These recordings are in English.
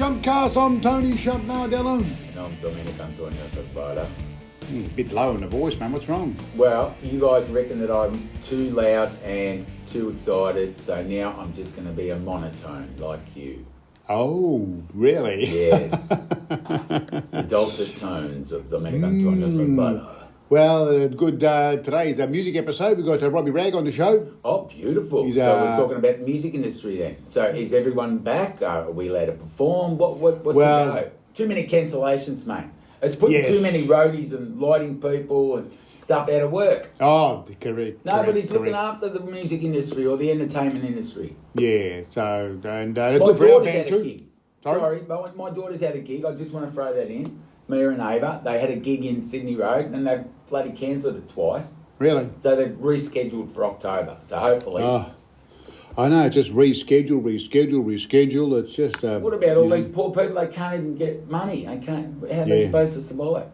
SHUMPCAST. I'm Tony Shump. And I'm Dominic Antonio Salvada. A bit low in the voice, man. What's wrong? Well, you guys reckon that I'm too loud and too excited, so now I'm just going to be a monotone like you. Oh, really? Yes. The dulcet tones of Dominic Antonio Salvada. Well, good. Today's a music episode. We've got Robbie Ragg on the show. Oh, beautiful. He's, so we're talking about the music industry then. So is everyone back? Are we allowed to perform? What's the go? Too many cancellations, mate. It's putting too many roadies and lighting people and stuff out of work. Oh, correct. Nobody's looking after the music industry or the entertainment industry. Yeah, so, and my it's good for our daughter's band had a too. gig. Sorry? My daughter's had a gig. I just want to throw that in. Mia and Ava, they had a gig in Sydney Road and they bloody cancelled it twice. Really? So they've rescheduled for October. So hopefully... Oh, I know, just reschedule. It's just... what about all these poor people? They can't even get money. They can't... How are they supposed to survive?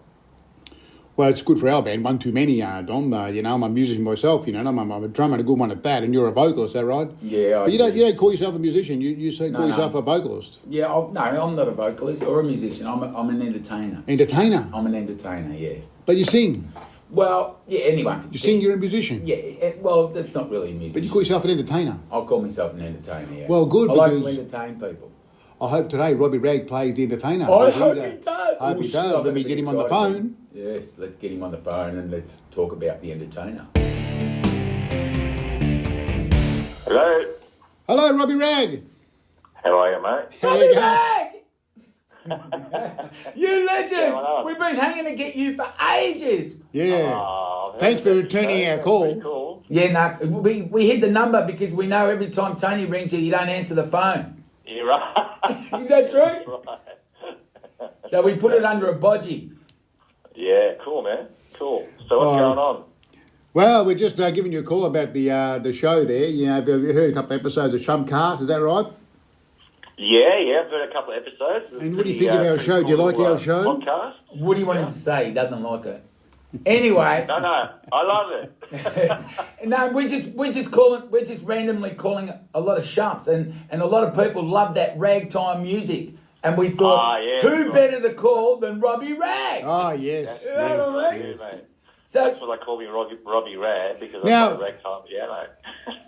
Well, it's good for our band. One too many, Dom. I'm a musician myself, I'm a drummer and a good one at that, and you're a vocalist, is that right? Yeah, but you don't call yourself a musician. You call yourself a vocalist. Yeah, I'm not a vocalist or a musician. I'm an entertainer. Entertainer? I'm an entertainer, yes. But you sing? Well, yeah, anyone can You sing, you're a musician? Yeah, well, that's not really a musician. But you call yourself an entertainer? I'll call myself an entertainer, yeah. Well, good. I like to entertain people. I hope today Robbie Ragg plays the entertainer. I hope he does. I hope he does. Let me get him on the phone. Yes, let's get him on the phone and let's talk about the entertainer. Hello. Hello, Robbie Ragg. How are you, mate? Robbie Ragg! You legend! Yeah, we've been hanging to get you for ages. Yeah. Oh, thanks for returning our call. Cool. Yeah, no, we hid the number because we know every time Tony rings you don't answer the phone. You're right. Is that true? Right. So we put it under a bodgy. Yeah, cool, man. Cool. So what's going on? Well, we're just giving you a call about the show there. Have you heard a couple of episodes of SHUMPCAST? Is that right? Yeah, I've heard a couple of episodes. And what do you think of our show? Do you like our show? Podcast? What do you want him to say? He doesn't like it. Anyway. No, I love it. No, we're just randomly calling a lot of Shumps, and a lot of people love that ragtime music. And we thought, who better to call than Robbie Ragg? Oh, yes. You know what I mean? Yeah, mate. So, that's what they call me, Robbie Ragg, because I play ragtime piano.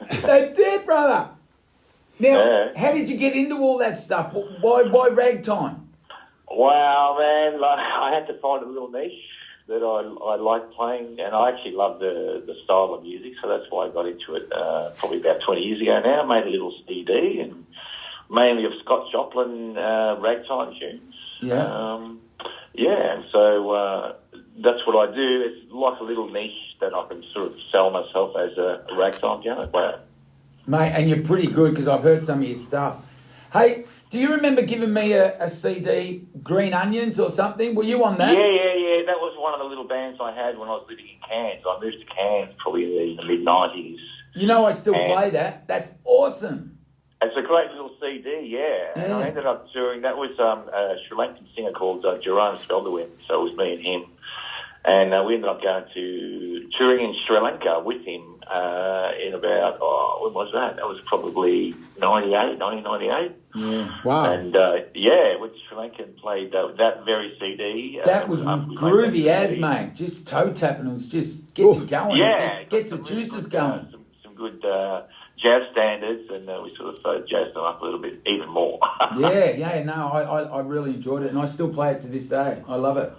That's it, brother. Now, how did you get into all that stuff? Why ragtime? Wow, man, I had to find a little niche that I like playing, and I actually love the style of music, so that's why I got into it probably about 20 years ago now. I made a little CD, and mainly of Scott Joplin ragtime tunes. And so that's what I do. It's like a little niche that I can sort of sell myself as a ragtime piano player. Mate, and you're pretty good because I've heard some of your stuff. Hey, do you remember giving me a CD, Green Onions or something? Were you on that? Yeah. That was one of the little bands I had when I was living in Cairns. I moved to Cairns probably in the mid-90s. You know I still play that. That's awesome. It's a great little CD, yeah. And I ended up touring. That was a Sri Lankan singer called Jerome Spelderwin. So it was me and him. And we ended up going to touring in Sri Lanka with him in about, when was that? That was probably 1998. Yeah. Wow. And, with Sri Lankan played that very CD. That was groovy as, mate. Just toe tapping. It was just gets you going. Yeah. Gets the juices going. Some good jazz standards, and we sort of jazzed them up a little bit even more. No, I really enjoyed it, and I still play it to this day. I love it.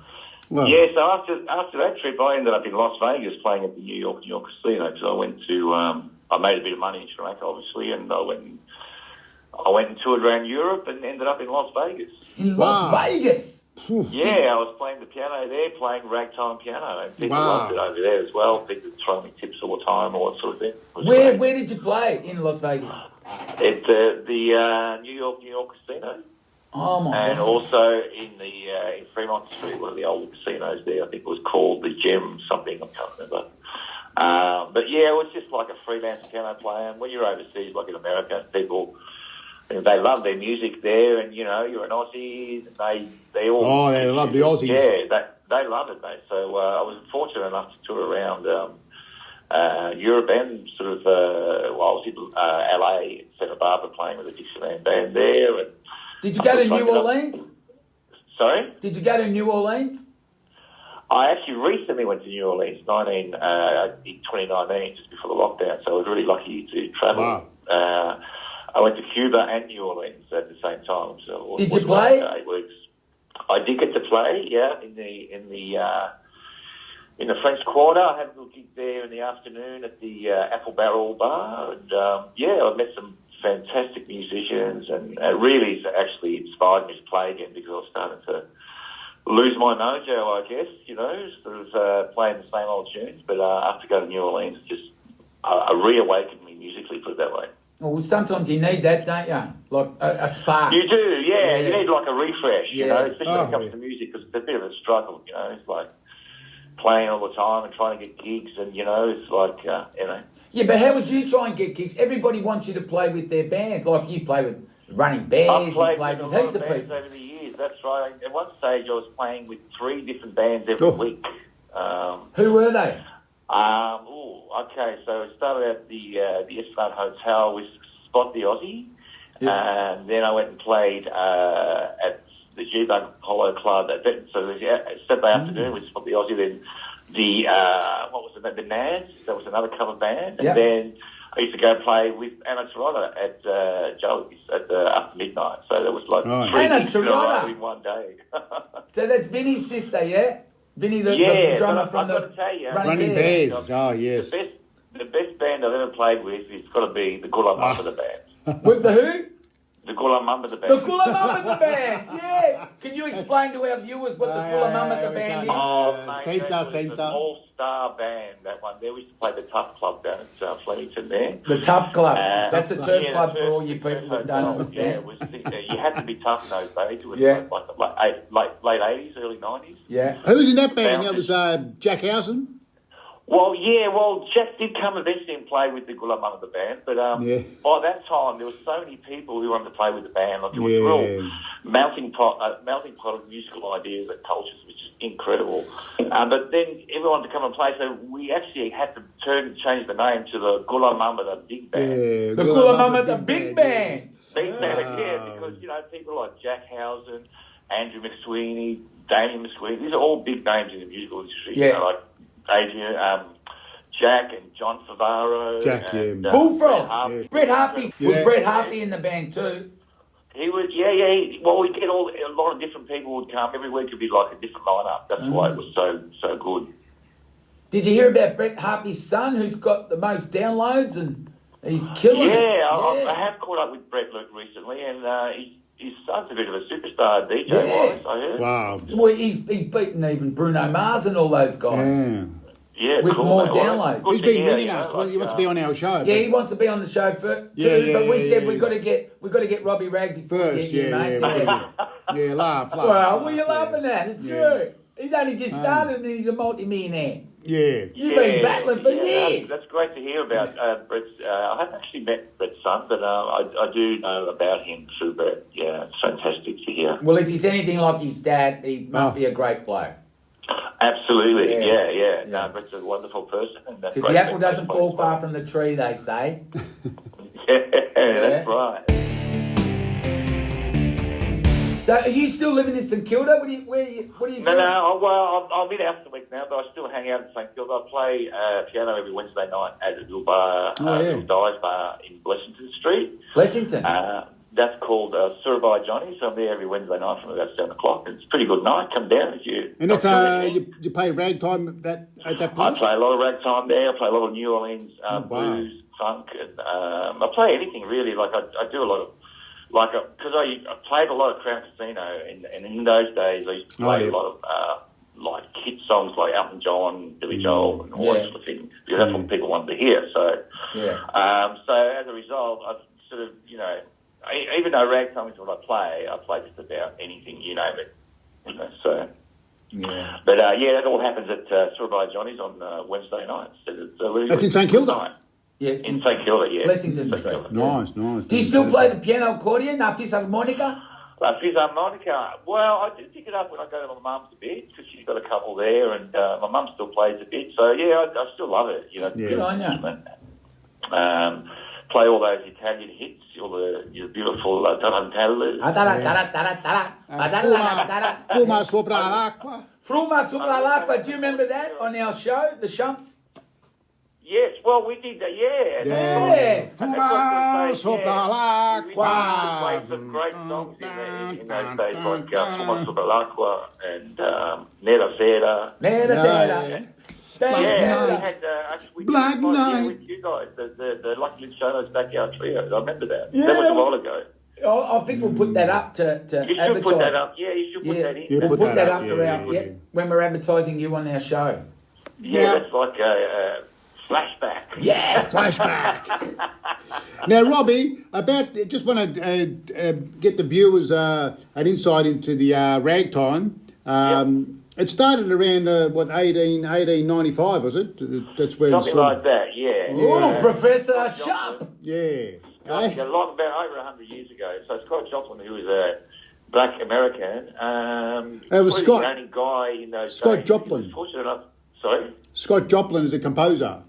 Well, yeah, so after that trip, I ended up in Las Vegas playing at the New York Casino, because I went to, I made a bit of money in Sri Lanka, obviously, and I went and toured around Europe and ended up in Las Vegas. In Las Vegas? Yeah, I was playing the piano there, playing ragtime piano, and people loved it over there as well. People throw me tips all the time, all that sort of thing. Where did you play in Las Vegas? At the New York Casino. Oh my and God. also in Fremont Street, one of the older casinos there, I think it was called the Gem something, I can't remember. But yeah, it was just like a freelance piano player. And when you're overseas, like in America, people, they love their music there, and you're an Aussie, and they all... Oh, they love the Aussies. Yeah, they love it, mate. So I was fortunate enough to tour around Europe and sort of, I was in LA, Santa Barbara, playing with a Dixieland band there, and Did you go to New Orleans? Sorry? Did you go to New Orleans? I actually recently went to New Orleans in 2019, just before the lockdown, so I was really lucky to travel. Wow. I went to Cuba and New Orleans at the same time. So did you play? 8 weeks. I did get to play, yeah, in the French Quarter. I had a little gig there in the afternoon at the Apple Barrel Bar, and I met some fantastic musicians, and it really actually inspired me to play again because I was starting to lose my mojo, I guess, sort of playing the same old tunes. But after going to New Orleans, just reawakened me musically, put it that way. Well, sometimes you need that, don't you? Like a spark. You do, yeah. You need like a refresh, especially when it comes to music, because it's a bit of a struggle, It's like playing all the time and trying to get gigs, and, it's like, Yeah, but how would you try and get gigs? Everybody wants you to play with their bands. Like you play with Running Bears, I've played you play with a lot heaps of of bands people. over the years, that's right. At one stage I was playing with 3 different bands every week. Who were they? Okay, so it started at the Esplanade Hotel with Spot the Aussie, and then I went and played at the G-Bug Polo Club. So it was Saturday afternoon with Spot the Aussie, then the the Nads, that was another cover band, and then I used to go play with Anna Toronto at Joey's after midnight. So there was like 3 Anna gigs in a row Toronto in one day. So that's Vinny's sister, yeah? Vinny, the drummer from the Running Bears. Oh, yes. The best band I've ever played with has got to be the Gula Mumba the band. With the who? The Gula Mumba the band. The Gula Mumba the band, yes. Can you explain to our viewers what the Gula Mumba the band is? Oh, mate, that was an Sensa. all-star band, that one. There we used to play the Tough Club down at Flemington there. The Tough Club. That's a turf club for all you people that don't understand. You had to be tough in those days. It was like late 80s, early 90s. Yeah. Who was in that band? That was Jack Housen? Well, Jack did come eventually and play with the Gula Mumba band, but by that time there were so many people who wanted to play with the band. Like it was a real melting pot of musical ideas and cultures, which is incredible. But then everyone to come and play, so we actually had to change the name to the Gula Mumba the Big Band. Yeah, the Gula Mumba the Big Band. Big Band, because people like Jack Housen, Andrew McSweeney, Damien McSweeney, these are all big names in the musical industry. Yeah. Like Adrian, Jack and John Favaro. Bullfrog. Brett Harpy. Was Brett Harpy in the band too? He would, well, we'd get a lot of different people would come. Every week would be like a different lineup. That's why it was so good. Did you hear about Brett Harpy's son, who's got the most downloads and he's killing it? I have caught up with Brett Luke recently, and his son's a bit of a superstar DJ-wise, I heard. Wow. Well, he's beaten even Bruno Mars and all those guys. Yeah, with cool, more mate. downloads. He's been winning us. He wants to be on our show. Yeah, he wants to be on the show too. But we said we've got to get Robbie Ragg first. Mate. Laugh. Well, what are you laughing at? It's true. He's only just started and he's a multi-millionaire. Yeah. You've been battling for years. That's great to hear about Brett's. I haven't actually met Brett's son, but I do know about him through Brett. Yeah, it's fantastic to hear. Well, if he's anything like his dad, he must be a great bloke. Absolutely, yeah. No, Brett's a wonderful person. Because the apple doesn't fall far from the tree, they say. That's right. So, are you still living in St Kilda? What do you do? No. Well, I'm in Elsternwick now, but I still hang out in St Kilda. I play piano every Wednesday night at a little bar, little dive bar in Blessington Street. Blessington. That's called Surabaya Johnny, so I'm there every Wednesday night from about 7 o'clock. It's a pretty good night. Come down if you... And that's you play ragtime at that place? I play a lot of ragtime there. I play a lot of New Orleans blues, funk. And, I play anything really. Like I do a lot of... Because I played a lot of Crown Casino, and in those days I used to play a lot of hit songs like Elton John, Billy Joel, and all that sort of thing. Because that's what people wanted to hear. So, so as a result, I've sort of, even though ragtime is what I play just about anything, you name it. So. Yeah. But that all happens at Surabaya Johnny's on Wednesday nights. That's in St Kilda. Yeah, in St Kilda, Blessington Street. Nice. Do you still play the piano accordion, fisharmonica? Fisharmonica. Well, I do pick it up when I go to my mum's a bit because she's got a couple there, and my mum still plays a bit. So I still love it. Good on you. play all those Italian hits, all the beautiful tarantellas. Fuma sopra l'acqua. Fruma sopra l'acqua. Do you remember that on our show, the Shumps? Yes, well, we did that, yeah. Yeah. Fuma sopra l'acqua. We played some great songs in those days, like Fuma sopra l'acqua and Nera Sera. Nera Sera. We Black did Night. with you guys, the Lucky Luciano's Backyard Trio. I remember that. That was a while ago. I think we'll put that up to You should advertise. put that up. Yeah, you should put that in. Yeah, We'll put that up yeah, for yeah. when we're advertising you on our show. Yeah, that's like a flashback. Yeah, Flashback. Now, Robbie, just want to get the viewers an insight into the ragtime. It started around 1895, was it? That's where Something like that. Yeah. Oh, Professor Shump. Yeah. A lot about over 100 years ago. So Scott Joplin, who was a black American, It was Scott. The only guy in those Scott days. Joplin. He was fortunate enough. Sorry. Scott Joplin is a composer.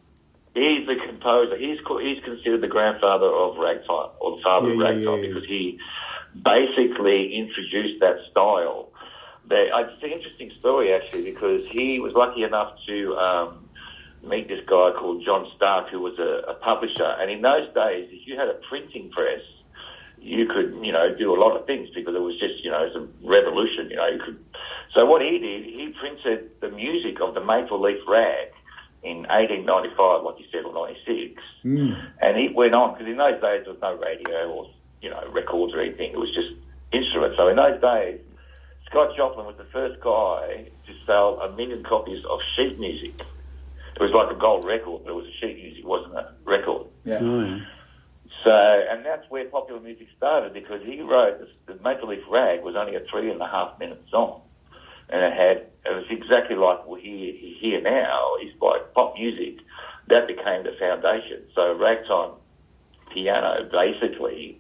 He's the composer. He's considered the grandfather of ragtime, or the father of ragtime, because he basically introduced that style. It's an interesting story, actually, because he was lucky enough to meet this guy called John Stark, who was a publisher. And in those days, if you had a printing press, you could, do a lot of things because it was just, it's a revolution, you could. So what he did, he printed the music of the Maple Leaf Rag in 1895, like you said, or 96. And he went on, because in those days there was no radio or, records or anything. It was just instruments. So in those days, Scott Joplin was the first guy to sell 1 million copies of sheet music. It was like a gold record, but it was a sheet music, it wasn't a record. Yeah. So, and that's where popular music started, because he wrote, the Maple Leaf Rag was only a 3.5-minute song. And it was exactly like what he hear now, is like pop music. That became the foundation. So ragtime piano basically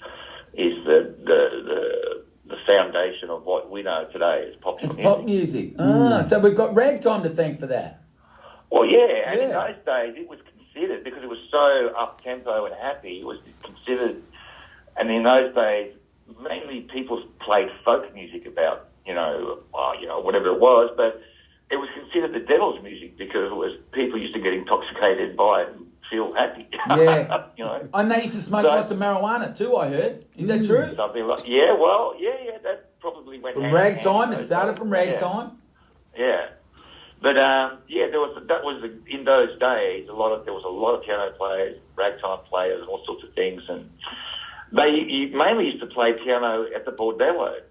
is the foundation of what we know today as popular music. It's pop music. So we've got ragtime to thank for that. Well, yeah, and in those days it was considered, because it was so up-tempo and happy, it was considered, and in those days mainly people played folk music about, whatever it was, but it was considered the devil's music because it was people used to get intoxicated by it and feel happy. Yeah. And they used to smoke lots of marijuana too, I heard. Is that true? Something like, that probably went from ragtime. It started from ragtime. Yeah. But in those days there was a lot of piano players, ragtime players, and all sorts of things, and they mainly used to play piano at the bordellos.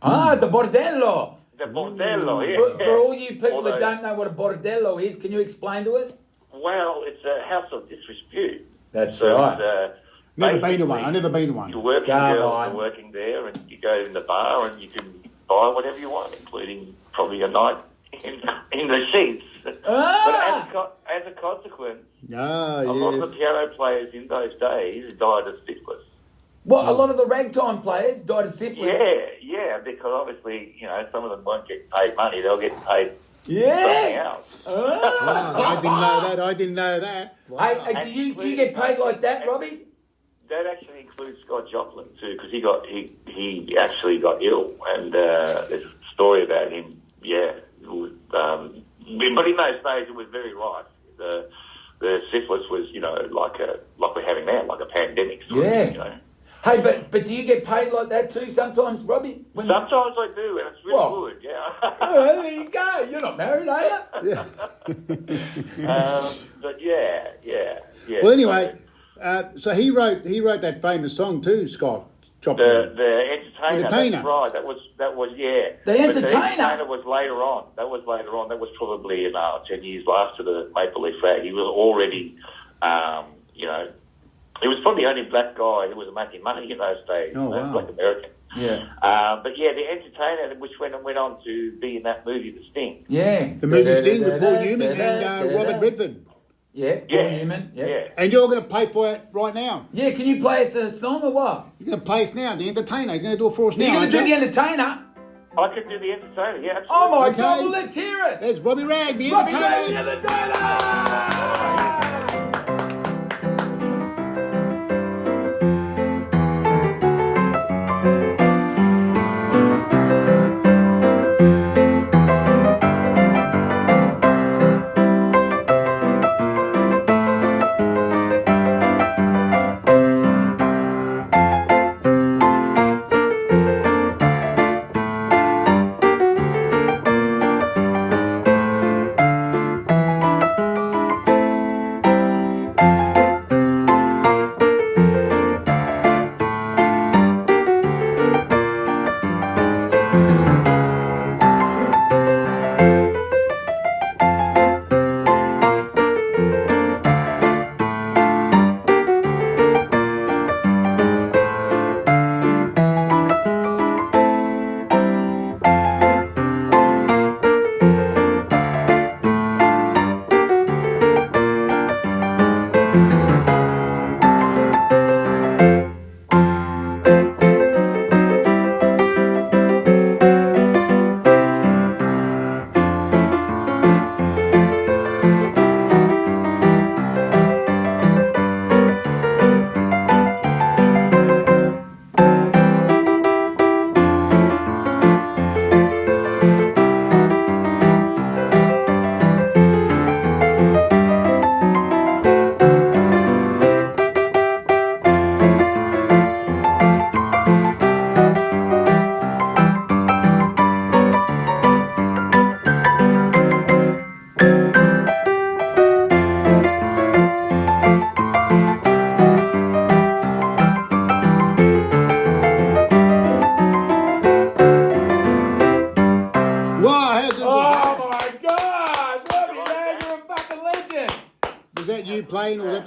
The bordello. The bordello, yeah. For all you people that don't know what a bordello is, can you explain to us? Well, it's a house of disrespute. That's right. Never been to one. I've never been to one. Your working girls are working there, and you go in the bar and you can buy whatever you want, including probably a night in the sheets. But as a consequence, a lot of the piano players in those days died of syphilis. What, a lot of the ragtime players died of syphilis? Yeah, because obviously, some of them won't get paid money, they'll get paid something else. I didn't know that. Wow. Hey, do you get paid like that, Robbie? That actually includes Scott Joplin too, because he actually got ill, and there's a story about him. Yeah, but in those days it was very rife. The syphilis was, like we're having now, like a pandemic. Hey, but do you get paid like that too sometimes, Robbie? Sometimes I do, and it's really good, yeah. There you go. You're not married, are you? Yeah. But yeah. Well, anyway, so he wrote that famous song too, Scott Joplin. The Entertainer. That's right. That was yeah. The Entertainer. But the Entertainer was later on. That was probably 10 years after the Maple Leaf Rag. He was already, he was probably the only black guy who was making money in those days. Oh, wow. Black American. Yeah. But yeah, the Entertainer, which went on to be in that movie, The Sting. Yeah. The movie Sting with Paul Newman and Robert Redford. Yeah, Paul Newman. Yeah. And you're going to play for it right now. Yeah, can you play us a song or what? He's going to play us now, The Entertainer. He's going to do it for us now. You're going to do The Entertainer? I could do The Entertainer, yeah, absolutely. Oh my God, well, let's hear it. There's Robbie Ragg, The Robbie Entertainer. Ragg, The Entertainer!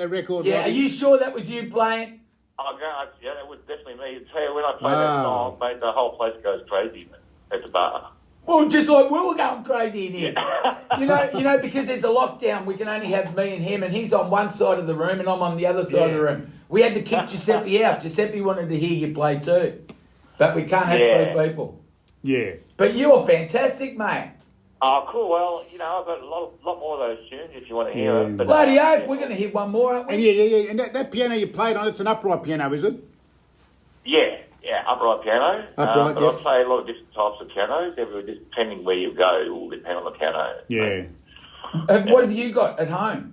that record, Yeah, Robbie? are you sure that was you playing? Yeah, that was definitely me. I tell you, when I play that song, mate, the whole place goes crazy at the bar. Well, just like we were going crazy in here. You know, because there's a lockdown, we can only have me and him, and he's on one side of the room and I'm on the other side of the room. We had to kick Giuseppe out. Giuseppe wanted to hear you play too. But we can't have three people. Yeah. But you're fantastic, mate. Oh, cool. Well, you know, I've got a lot more of those tunes if you want to hear them. But, Bloody oath, we're going to hit one more, aren't we? And yeah. And that piano you played on, it's an upright piano, is it? Yeah, upright piano. Upright, but I play a lot of different types of pianos. Just depending where you go, it will depend on the piano. Yeah. What have you got at home?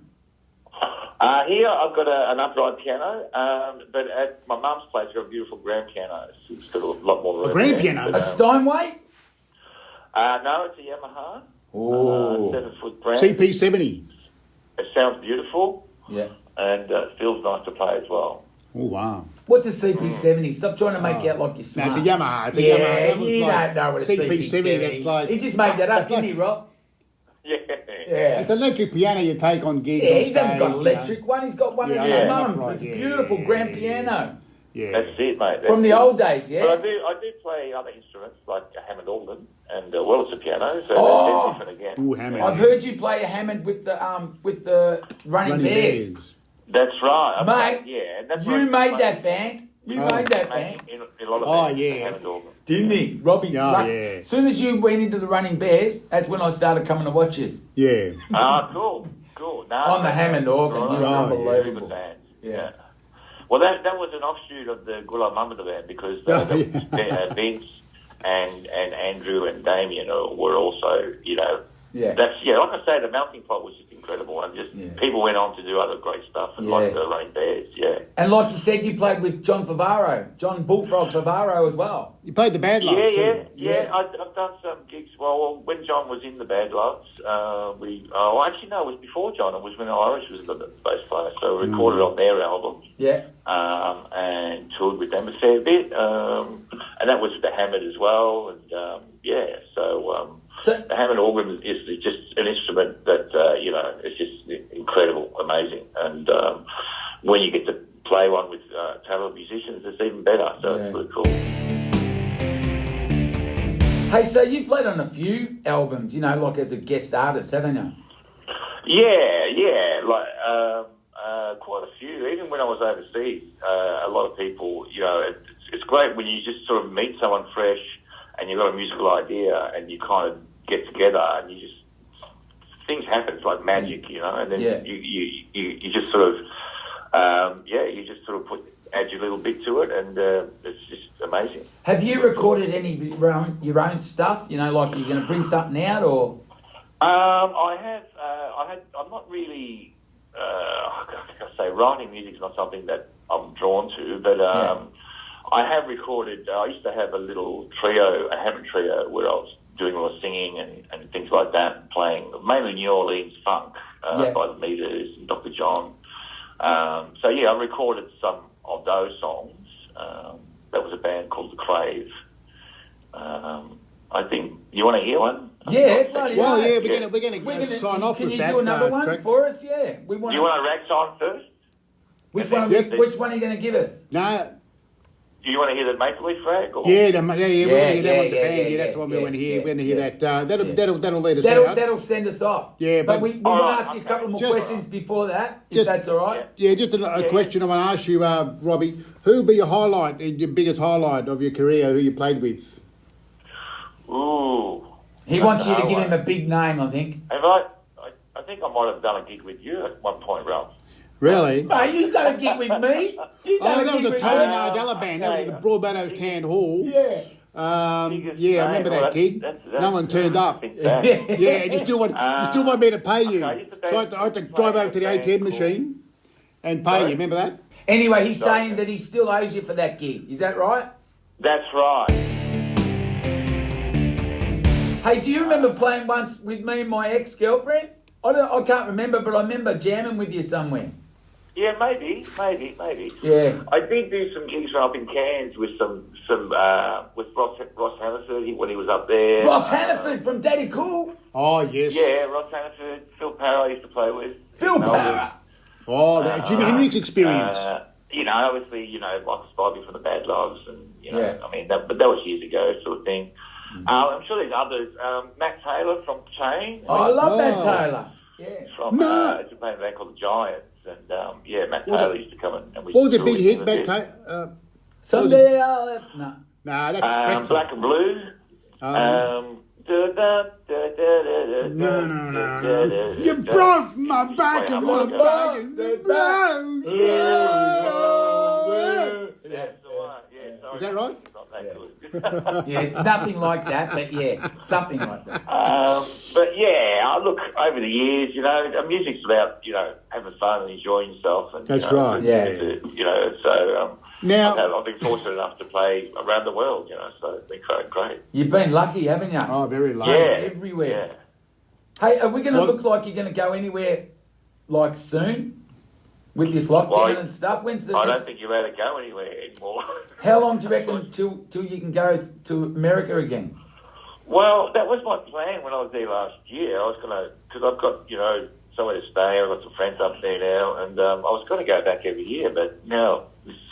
Here I've got an upright piano, but at my mum's place I've got a beautiful grand piano. It's got a lot more room. A grand there, piano? but, A Steinway? No, it's a Yamaha. Oh. 7-foot grand. CP70. It sounds beautiful. Yeah. And it feels nice to play as well. Oh, wow. What's a CP70? Stop trying to make out like you're smart. No, it's a Yamaha. It's a Yeah, Yamaha. you Like don't know what a CP70 that's like... He just made that up, didn't he, Rob? Yeah. Yeah. It's an electric piano you take on gigs. Yeah, on he hasn't got stage, electric one. He's got one of his Yeah, mum's. upright, It's a yeah, beautiful yeah, grand yeah, piano. Yeah. That's it, mate. That's From the it. old days, yeah? But I do play other instruments like a Hammond organ, and well, it's a piano, so Oh! that's different again. Ooh, Hammond. I've heard you play a Hammond with the Running Bears. That's right, Mate, yeah, that's you made that band. You made that band. In a lot of bands, yeah. the Hammond organ. Didn't he? Robbie, Oh, like, yeah. as soon as you went into the Running Bears, that's when I started coming to watch you. Yeah. Cool. No, On the Hammond organ, right, you're yeah. very unbelievable. good bands. Yeah. Well, that was an offshoot of the Gula Mamada band because Vince and Andrew and Damien were also, Yeah. that's like I say, the melting pot was just incredible, and just people went on to do other great stuff, and like the Running Bears, And like you said, you played with John Bullfrog Favaro as well. You played the Bad Loves too. Yeah. I've done some gigs. Well, when John was in the Bad Loves, actually no, it was before John. It was when Irish was the bass player, so we recorded on their album. Yeah. And toured with them a fair bit, and that was with the Hammond as well, and so the Hammond organ is just an instrument that it's just incredible, amazing, and when you get to play one with talented musicians, it's even better. So it's really cool. Hey, so you played on a few albums, like as a guest artist, haven't you? Yeah, like quite a few. Even when I was overseas, a lot of people, it's great when you just sort of meet someone fresh and you've got a musical idea and you kind of get together and you just, things happen. It's like magic, and then you just sort of, add your little bit to it, and it's just amazing. Have you recorded any of your own stuff? Like you're going to bring something out, or? I have. I'm not really. I say writing music is not something that I'm drawn to, but I have recorded. I used to have a little trio, a Hammond trio, where I was doing a lot of singing and things like that, and playing mainly New Orleans funk by the Meters and Dr. John. I recorded some of those songs. That was a band called The Crave. I think you want to hear one. Yeah, bloody Well, hell. yeah, we're gonna sign off Can with you that. do another one track. for us? Yeah, we want. Do you want a rag song first? Which one? Yep. Which one are you going to give us? No. Do you want to hear the Maple Leaf rag? Or? Yeah, we want to hear that one with the band. yeah, That's what we yeah, want to hear. yeah, We're going to hear yeah. that. That'll lead us out. That'll send us off. Yeah, but we want to Alright, ask you a okay. couple more Just- questions before that, if that's all right. Yeah, just a question I want to ask you, Robbie. Who would be your biggest highlight of your career? Who you played with? Ooh. He wants you to give him a big name, I think. Have I think I might have done a gig with you at one point, Ralph. Really? Mate, you done a gig with me. You done a that gig was a with Tony me. Nardella band. That was at the Broadmeadows Town Hall. Yeah. I remember that gig. No one turned up. Yeah. Yeah, and you still want me to pay you. Okay, I used to So I had to drive over to the ATM machine and pay you. Remember that? Anyway, he's saying that he still owes you for that gig. Is that right? That's right. Hey, do you remember playing once with me and my ex-girlfriend? I can't remember, but I remember jamming with you somewhere. Yeah, maybe. Yeah. I did do some gigs up in Cairns with with Ross Hannaford when he was up there. Ross Hannaford from Daddy Cool. Oh, yes. Yeah, Ross Hannaford, Phil Parra I used to play with. Phil Melbourne. Parra. Oh, the Jimi Hendrix experience. Obviously, Michael Spivey from the Bad Loves, and I mean, but that was years ago, sort of thing. I'm sure there's others. Matt Taylor from Chain. Oh, I love Matt Taylor. Yeah. From it's a band called the Giants, and Matt Taylor used to come and we. What was the big hit, Matt Taylor? Someday I'll have... No. Nah, that's... Black and Blue. No. You broke my back and my back is broke. That's the one. Yeah, sorry. Is that right? It's not that good. Yeah, nothing like that, but yeah, something like that. But yeah, look, over the years, music's about, having fun and enjoying yourself. And, that's right. Now, I've been fortunate enough to play around the world, so it's been great. You've been lucky, haven't you? Oh, very lucky. Yeah. Everywhere. Yeah. Hey, are we going to look like you're going to go anywhere, like, soon? With this lockdown and stuff? When's the I don't think you're allowed to go anywhere anymore. How long do you reckon till you can go to America again? Well, that was my plan when I was there last year. I was going to, because I've got, somewhere to stay. I've got some friends up there now, and I was going to go back every year, but now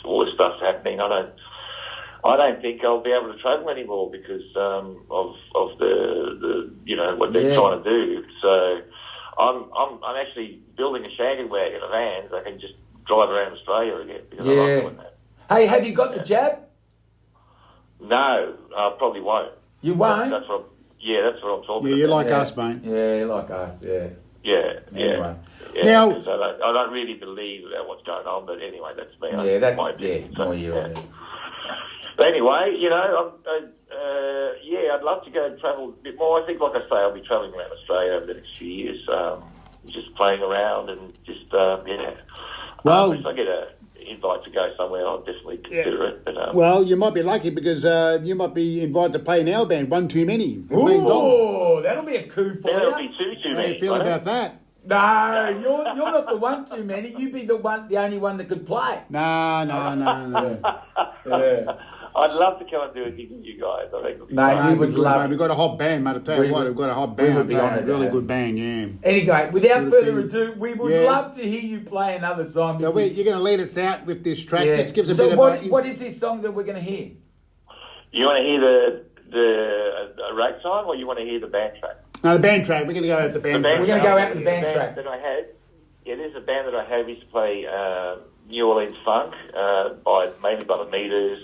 all this stuff's happening. I don't think I'll be able to travel anymore because of the what they're trying to do. So I'm actually building a shanty wagon of vans. I can just drive around Australia again because I like doing that. Hey, have you got the jab? No, I probably won't. You won't? That's what I'm talking about. Yeah, you're like us, mate. Yeah, you're like us, yeah. Yeah. Anyway. Yeah. Now, I don't really believe about what's going on, but anyway, that's me. Yeah, that's my opinion. more you. Yeah. But anyway, I'd love to go and travel a bit more. I think, like I say, I'll be travelling around Australia over the next few years, just playing around and just Well, if I get an invite to go somewhere, I'll definitely consider it. But, well, you might be lucky because you might be invited to play in our band, One Too Many. Ooh, that'll be a coup for you. that'll be too How many. do you feel about that? No, you're not the one too many. You'd be the only one that could play. No. Yeah. I'd love to come and do a gig with you guys. I think it'll be Mate, fun. we would love. Mate, we've got a hot band, mate. I'll tell you what, we've got a hot band. would be honoured, really yeah. good band, yeah. Anyway, without Good further thing. ado, we would Yeah. love to hear you play another song. So you're going to lead us out with this track. Yeah. Just give us a So bit what is this song that we're going to hear? You want to hear the rag time, or you want to hear the band track? No, the band track. We're going to go out the band track. We're going to go out with the band track. That I had. Yeah, there's a band that I had. We used to play New Orleans funk, mainly by the Meters.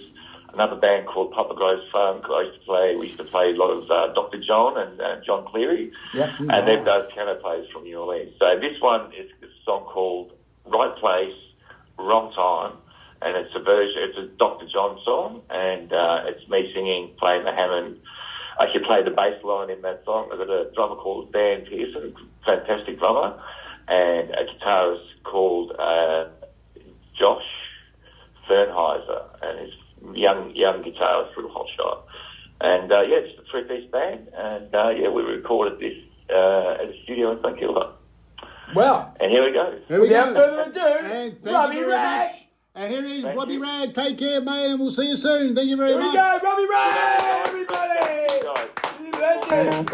Another band called Papa Grows Funk. We used to play a lot of Dr. John and John Cleary. Yeah. And they're both piano players from New Orleans. So this one is a song called Right Place, Wrong Time. And it's a Dr. John song. And it's me singing, playing the Hammond. I actually played the bass line in that song. I've got a drummer called Dan Pearson, fantastic drummer. And a guitarist called Josh Fernheiser. And he's young guitarist, real hot shot. And just a three-piece band. And we recorded this at a studio in St Kilda. Well, and here we go. Without further ado, And Robbie Ragg. And here is Robbie Ragg. Take care, mate, and we'll see you soon. Thank you very much. Here we go, Robbie Ragg, everybody. You legend.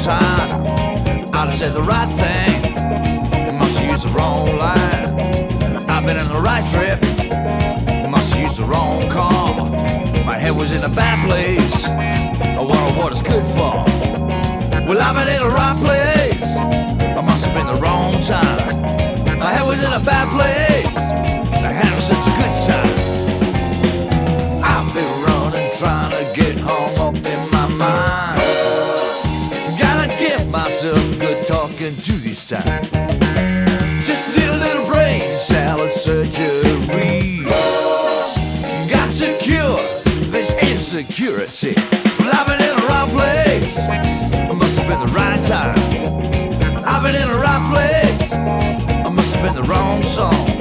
Time. I'd have said the right thing, must have used the wrong line. I've been in the right trip, must have used the wrong car. My head was in a bad place, I wonder what it's good for. Well, I've been in the right place, I must have been the wrong time. My head was in a bad place, I had such a good time. I've been running, trying to get hung up in my mind. Myself good talking to this time. Just need a little brain salad surgery. Got to cure this insecurity. Well, I've been in the right place, I must have been the right time. I've been in the right place, I must have been the wrong song.